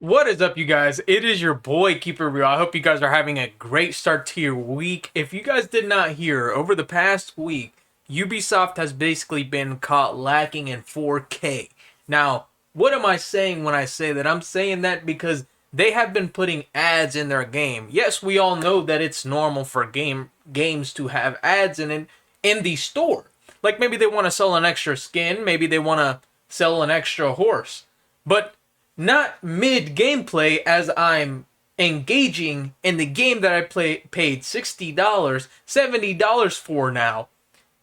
What is up, you guys? It is your boy, Keep It Real. I hope you guys are having a great start to your week. If you guys did not hear, over the past week, Ubisoft has basically been caught lacking in 4K. Now, what am I saying when I say that? I'm saying that because they have been putting ads in their game. Yes, we all know that it's normal for games to have ads in the store. Like maybe they want to sell an extra skin, maybe they want to sell an extra horse. But not mid gameplay as I'm engaging in the game that paid $60, $70 for now.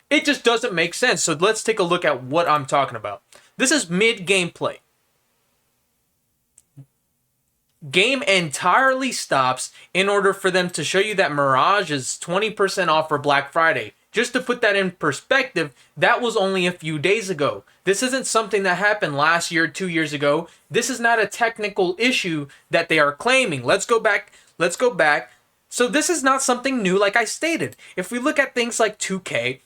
It just doesn't make sense. So let's take a look at what I'm talking about. This is mid gameplay. Game entirely stops in order for them to show you that Mirage is 20% off for Black Friday. Just to put that in perspective, that was only a few days ago. This isn't something that happened last year, 2 years ago. This is not a technical issue that they are claiming. Let's go back. So this is not something new, like I stated. If we look at things like 2K,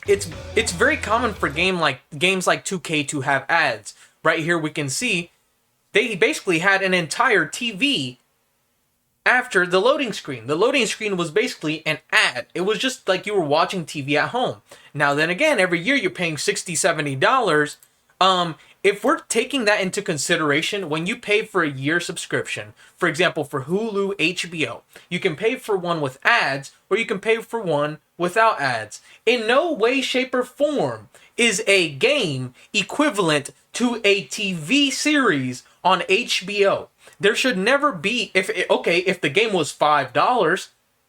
it's very common for games like 2K to have ads. Right here we can see they basically had an entire TV after the loading screen. The loading screen was basically an ad. It was just like you were watching TV at home. Now then again, every year you're paying $60, $70. If we're taking that into consideration, when you pay for a year subscription, for example, for Hulu, HBO, you can pay for one with ads or you can pay for one without ads. In no way, shape, or form is a game equivalent to a TV series on HBO. There should never be, if the game was $5,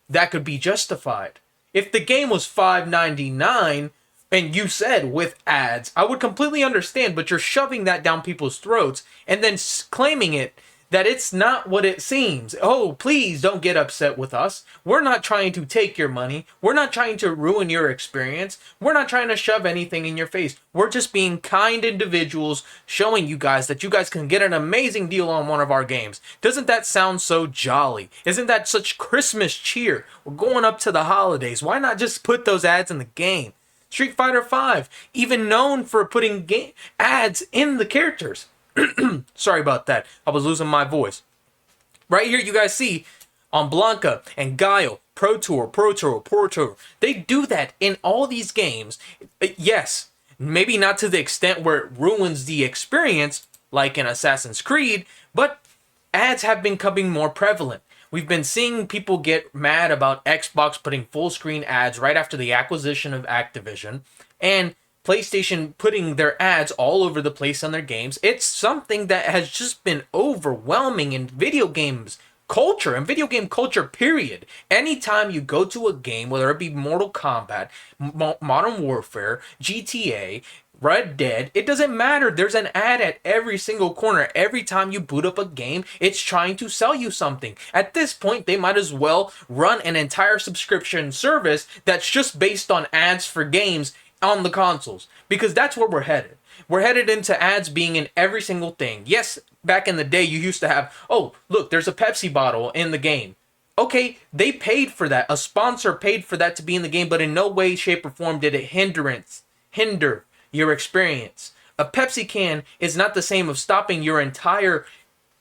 that could be justified. If the game was $5.99 and you said with ads, I would completely understand, but you're shoving that down people's throats and then claiming that it's not what it seems. Oh, please don't get upset with us. We're not trying to take your money. We're not trying to ruin your experience. We're not trying to shove anything in your face. We're just being kind individuals showing you guys that you guys can get an amazing deal on one of our games. Doesn't that sound so jolly? Isn't that such Christmas cheer? We're going up to the holidays. Why not just put those ads in the game? Street Fighter V, even known for putting ads in the characters. Sorry about that. I was losing my voice. Right here, you guys see on Blanca and Guile, Pro Tour. They do that in all these games. Yes, maybe not to the extent where it ruins the experience, like in Assassin's Creed, but ads have been becoming more prevalent. We've been seeing people get mad about Xbox putting full screen ads right after the acquisition of Activision, and PlayStation putting their ads all over the place on their games. It's something that has just been overwhelming in video games culture and video game culture, period. Anytime you go to a game, whether it be Mortal Kombat, Modern Warfare, GTA, Red Dead, it doesn't matter. There's an ad at every single corner. Every time you boot up a game, it's trying to sell you something. At this point, they might as well run an entire subscription service that's just based on ads for games on the consoles, because that's where we're headed. We're headed into ads being in every single thing. Yes, back in the day, you used to have, oh, look, there's a Pepsi bottle in the game. Okay, they paid for that. A sponsor paid for that to be in the game, but in no way, shape, or form did it hinder your experience. A Pepsi can is not the same of stopping your entire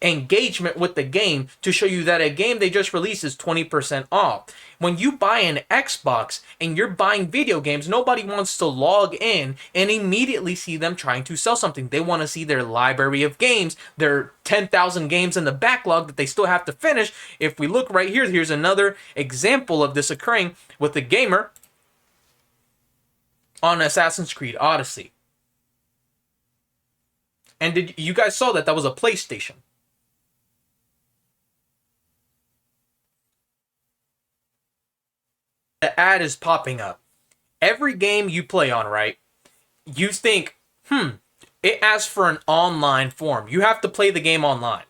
engagement with the game to show you that a game they just released is 20% off. When you buy an Xbox and you're buying video games, nobody wants to log in and immediately see them trying to sell something. They want to see their library of games, their 10,000 games in the backlog that they still have to finish. If we look right here, here's another example of this occurring with a gamer on Assassin's Creed Odyssey. And you guys saw that was a PlayStation. The ad is popping up. Every game you play on, right? You think, it asks for an online form. You have to play the game online,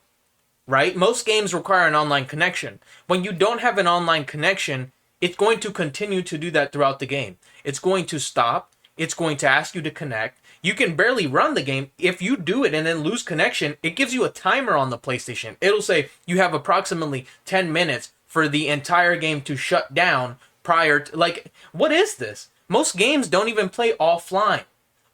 right? Most games require an online connection. When you don't have an online connection, it's going to continue to do that throughout the game. It's going to stop. It's going to ask you to connect. You can barely run the game. If you do it and then lose connection, it gives you a timer on the PlayStation. It'll say you have approximately 10 minutes for the entire game to shut down prior to, like, what is this? Most games don't even play offline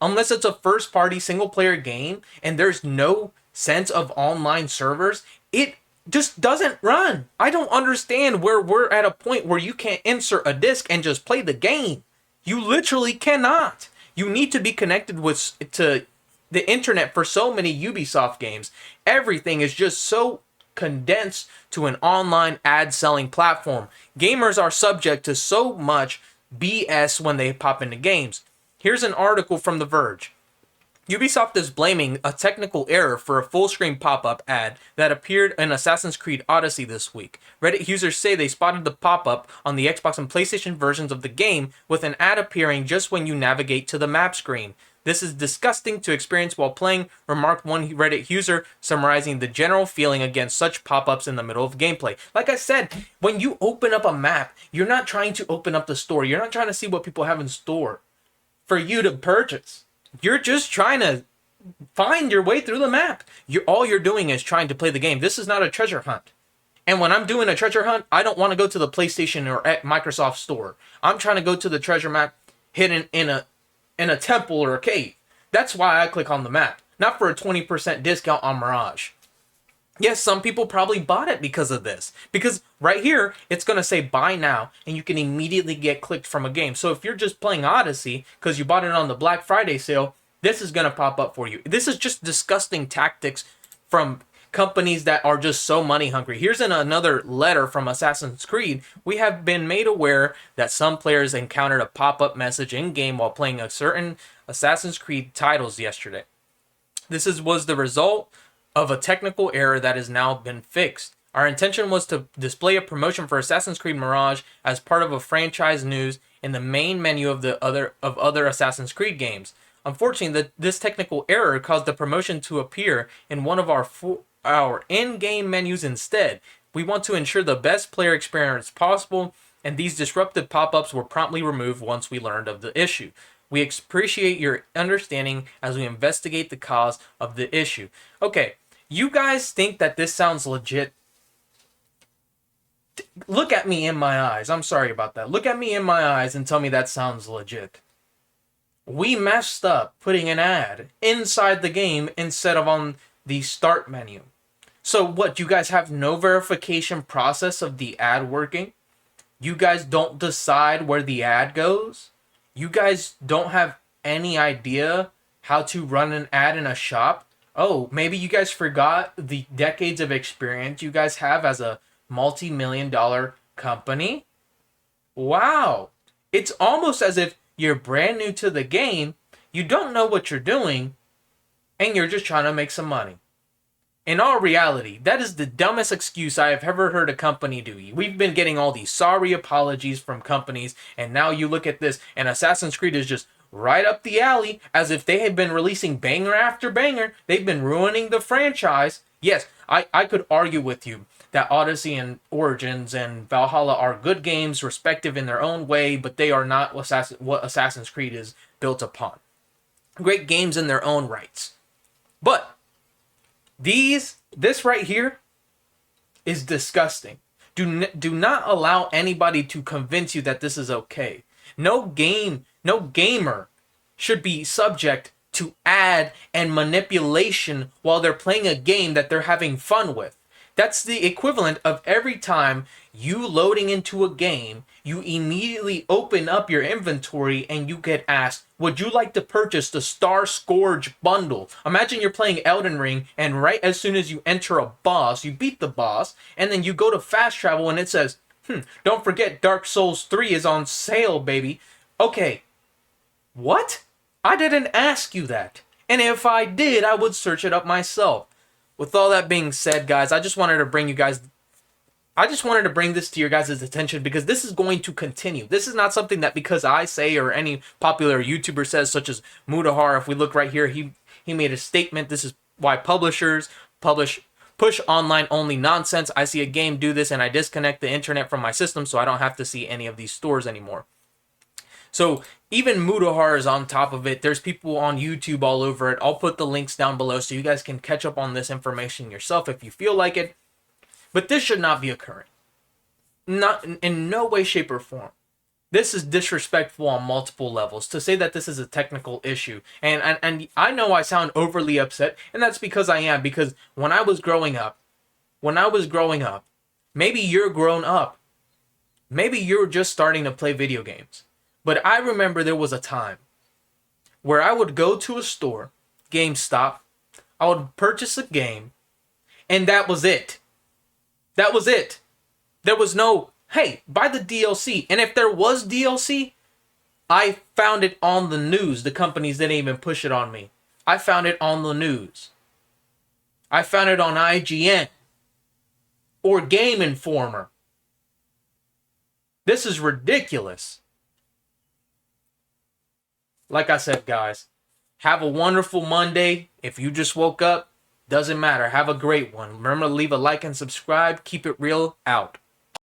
unless it's a first party single player game and there's no sense of online servers, it just doesn't run. I don't understand where we're at a point where you can't insert a disc and just play the game. You literally cannot. You need to be connected to the internet for so many Ubisoft games. Everything is just so condensed to an online ad selling platform. Gamers are subject to so much BS when they pop into games. Here's an article from The Verge. Ubisoft is blaming a technical error for a full-screen pop-up ad that appeared in Assassin's Creed Odyssey this week. Reddit users say they spotted the pop-up on the Xbox and PlayStation versions of the game, with an ad appearing just when you navigate to the map screen. This is disgusting to experience while playing, remarked one Reddit user, summarizing the general feeling against such pop-ups in the middle of gameplay. Like I said, when you open up a map, you're not trying to open up the store. You're not trying to see what people have in store for you to purchase. You're just trying to find your way through the map. All you're doing is trying to play the game. This is not a treasure hunt. And when I'm doing a treasure hunt, I don't want to go to the PlayStation or at Microsoft store. I'm trying to go to the treasure map hidden in a temple or a cave. That's why I click on the map, not for a 20% discount on Mirage. Yes, some people probably bought it because of this. Because right here, it's going to say buy now, and you can immediately get clicked from a game. So if you're just playing Odyssey because you bought it on the Black Friday sale, this is going to pop up for you. This is just disgusting tactics from companies that are just so money hungry. Here's another letter from Assassin's Creed. We have been made aware that some players encountered a pop-up message in-game while playing a certain Assassin's Creed titles yesterday. This was the result of a technical error that has now been fixed. Our intention was to display a promotion for Assassin's Creed Mirage as part of a franchise news in the main menu of other Assassin's Creed games. Unfortunately, this technical error caused the promotion to appear in one of our in-game menus instead. We want to ensure the best player experience possible, and these disruptive pop-ups were promptly removed once we learned of the issue. We appreciate your understanding as we investigate the cause of the issue. Okay, you guys think that this sounds legit? Look at me in my eyes. I'm sorry about that. Look at me in my eyes and tell me that sounds legit. We messed up putting an ad inside the game instead of on the start menu. So what, you guys have no verification process of the ad working? You guys don't decide where the ad goes? You guys don't have any idea how to run an ad in a shop? Oh, maybe you guys forgot the decades of experience you guys have as a multi-million-dollar company? Wow. It's almost as if you're brand new to the game, you don't know what you're doing, and you're just trying to make some money. In all reality, that is the dumbest excuse I have ever heard a company do. We've been getting all these sorry apologies from companies, and now you look at this, and Assassin's Creed is just right up the alley, as if they had been releasing banger after banger. They've been ruining the franchise. Yes, I could argue with you that Odyssey and Origins and Valhalla are good games, respective in their own way, but they are not what Assassin's Creed is built upon. Great games in their own rights. But this right here is disgusting. Do not allow anybody to convince you that this is okay. No gamer should be subject to ad and manipulation while they're playing a game that they're having fun with. That's the equivalent of every time you loading into a game, you immediately open up your inventory and you get asked, would you like to purchase the Star Scourge bundle? Imagine you're playing Elden Ring, and right as soon as you enter a boss, you beat the boss, and then you go to fast travel and it says, don't forget Dark Souls 3 is on sale, baby. Okay, what? I didn't ask you that. And if I did, I would search it up myself. With all that being said, guys, I just wanted to bring this to your guys' attention because this is going to continue. This is not something that because I say or any popular YouTuber says, such as Mudahar. If we look right here, he made a statement. This is why publishers push online only nonsense. I see a game do this and I disconnect the internet from my system so I don't have to see any of these stores anymore. So even Mudahar is on top of it. There's people on YouTube all over it. I'll put the links down below so you guys can catch up on this information yourself if you feel like it. But this should not be occurring. Not in no way, shape, or form. This is disrespectful on multiple levels to say that this is a technical issue. And I know I sound overly upset, and that's because I am. Because when I was growing up, maybe you're grown up. Maybe you're just starting to play video games. But I remember there was a time where I would go to a store, GameStop, I would purchase a game, and that was it. That was it. There was no, hey, buy the DLC. And if there was DLC, I found it on the news. The companies didn't even push it on me. I found it on the news. I found it on IGN or Game Informer. This is ridiculous. Like I said, guys, have a wonderful Monday. If you just woke up, doesn't matter. Have a great one. Remember to leave a like and subscribe. Keep it real. Out.